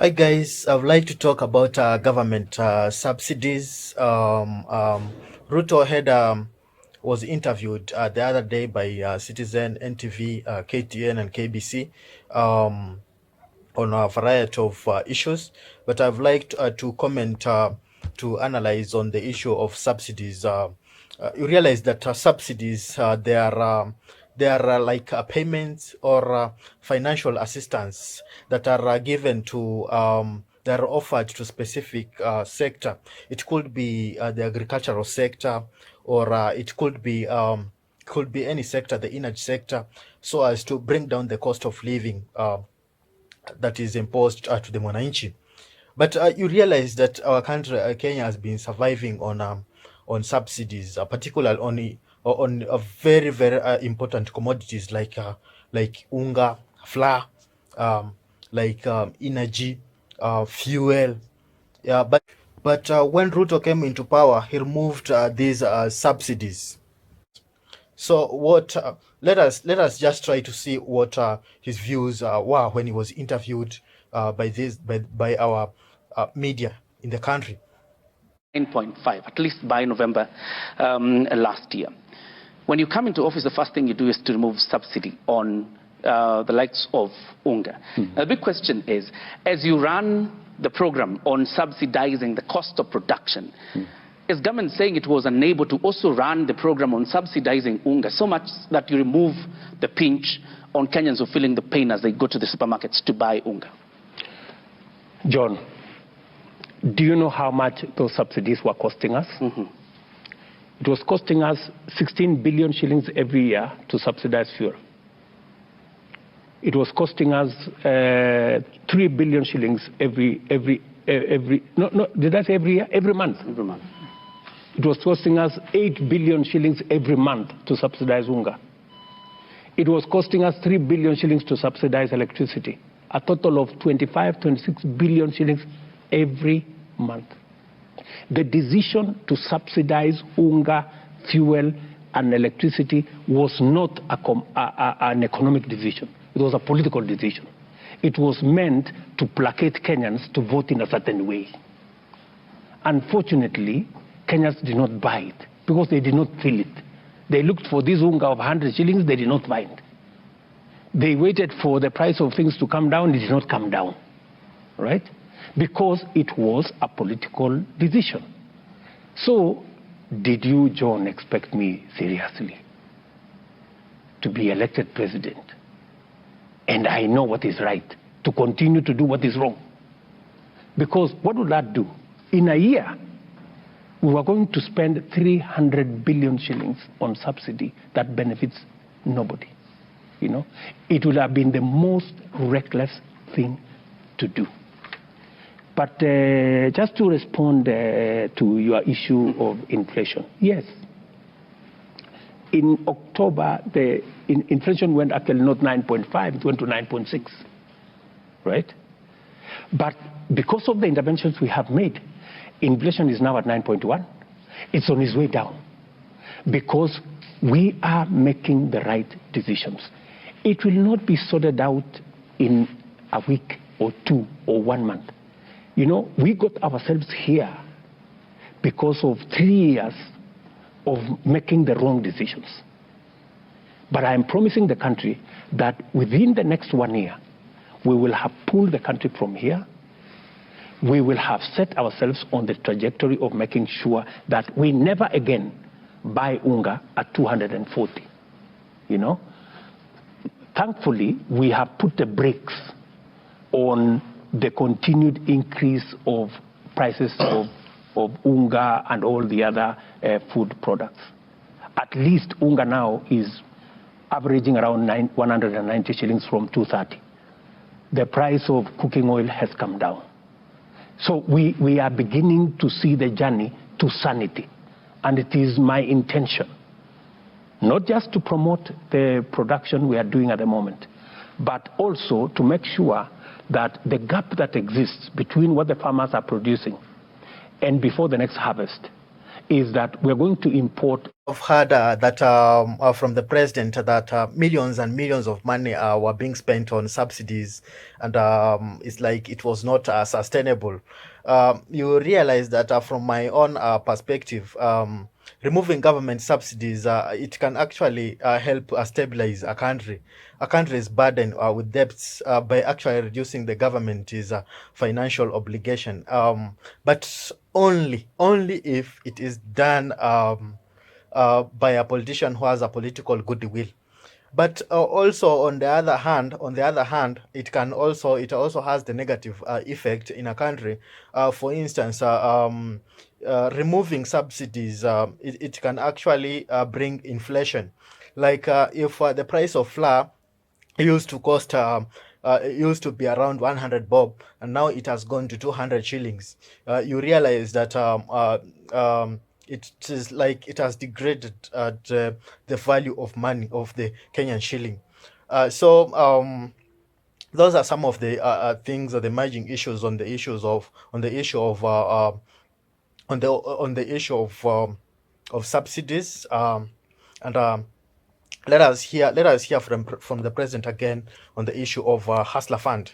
Hi guys, I would like to talk about government subsidies. Ruto was interviewed the other day by Citizen, NTV, KTN, and KBC on a variety of issues. But I've liked to comment to analyze on the issue of subsidies. You realize that subsidies they are like payments or financial assistance that are given to that are offered to specific sector. It could be the agricultural sector, or it could be any sector, the energy sector, so as to bring down the cost of living that is imposed to the mwananchi. But you realize that our country, Kenya, has been surviving on subsidies, particularly on very very important commodities like unga, flour, like energy, fuel. Yeah, but when Ruto came into power, he removed these subsidies. So what? Let us just try to see what his views were when he was interviewed by our media in the country. 9.5, at least by November last year. When you come into office, the first thing you do is to remove subsidy on the likes of unga. Now, the big question is, as you run the program on subsidizing the cost of production, is government saying it was unable to also run the program on subsidizing unga so much that you remove the pinch on Kenyans who are feeling the pain as they go to the supermarkets to buy unga? John, do you know how much those subsidies were costing us? It was costing us 16 billion shillings every year to subsidize fuel. It was costing us 3 billion shillings every month. Every month. It was costing us 8 billion shillings every month to subsidize unga. It was costing us 3 billion shillings to subsidize electricity. A total of 26 billion shillings every month. The decision to subsidize unga, fuel, and electricity was not an economic decision. It was a political decision. It was meant to placate Kenyans to vote in a certain way. Unfortunately, Kenyans did not buy it because they did not feel it. They looked for this unga of 100 shillings, they did not find. They waited for the price of things to come down, it did not come down, right? Because it was a political decision. So, did you, John, expect me seriously to be elected president? And I know what is right, to continue to do what is wrong. Because what would that do? In a year, we were going to spend 300 billion shillings on subsidy that benefits nobody. You know, it would have been the most reckless thing to do. But just to respond to your issue of inflation, yes. In October, inflation went actually not 9.5, it went to 9.6, right? But because of the interventions we have made, inflation is now at 9.1. It's on its way down because we are making the right decisions. It will not be sorted out in a week or two or 1 month. You know, we got ourselves here because of 3 years of making the wrong decisions. But I am promising the country that within the next 1 year, we will have pulled the country from here. We will have set ourselves on the trajectory of making sure that we never again buy unga at 240. You know, thankfully, we have put the brakes on the continued increase of prices of unga and all the other food products. At least unga now is averaging around 190 shillings from 230. The price of cooking oil has come down. So we are beginning to see the journey to sanity. And it is my intention, not just to promote the production we are doing at the moment, but also to make sure that the gap that exists between what the farmers are producing and before the next harvest is that we're going to import. I've heard that from the president that millions and millions of money were being spent on subsidies, and it's like it was not sustainable. You realize that from my own perspective, removing government subsidies, it can actually help stabilize a country. A country's burden with debts by actually reducing the government's financial obligation, but only if it is done by a politician who has a political goodwill. But also on the other hand, it also has the negative effect in a country. For instance, removing subsidies, it can actually bring inflation. Like if the price of flour used to cost it used to be around 100 bob, and now it has gone to 200 shillings. You realize that it is like it has degraded the value of money of the Kenyan shilling. Those are some of the things, or the emerging issues on the issues of on the issue of subsidies. And Let us hear from the president again on the issue of hustler fund.